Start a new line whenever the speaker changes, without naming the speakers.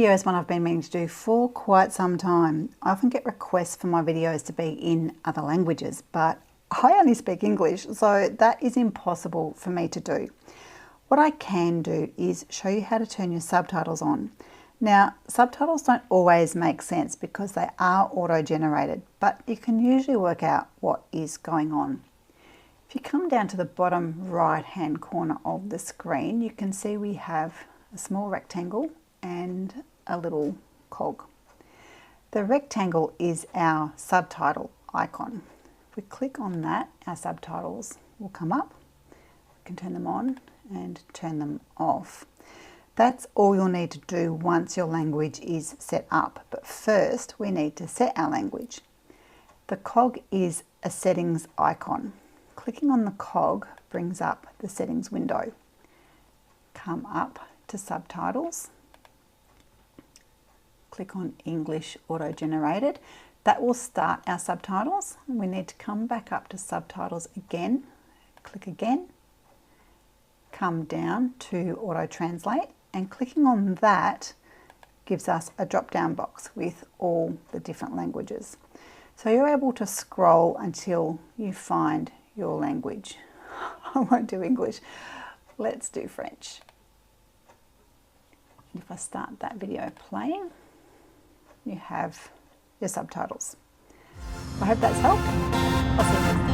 video is one I've been meaning to do for quite some time. I often get requests for my videos to be in other languages, but I only speak English, so that is impossible for me to do. What I can do is show you how to turn your subtitles on. Now, subtitles don't always make sense because they are auto-generated, but you can usually work out what is going on. If you come down to the bottom right-hand corner of the screen, you can see we have a small rectangle and a little cog. The rectangle is our subtitle icon. If we click on that, our subtitles will come up. We can turn them on and turn them off. That's all you'll need to do once your language is set up. But first, we need to set our language. The cog is a settings icon. Clicking on the cog brings up the settings window. Come up to subtitles. Click on English auto-generated. That will start our subtitles. We need to come back up to subtitles again. Click again. Come down to auto-translate, and clicking on that gives us a drop-down box with all the different languages. So you're able to scroll until you find your language. I won't do English. Let's do French. And if I start that video playing, you have your subtitles. I hope that's helped. I'll see you next time.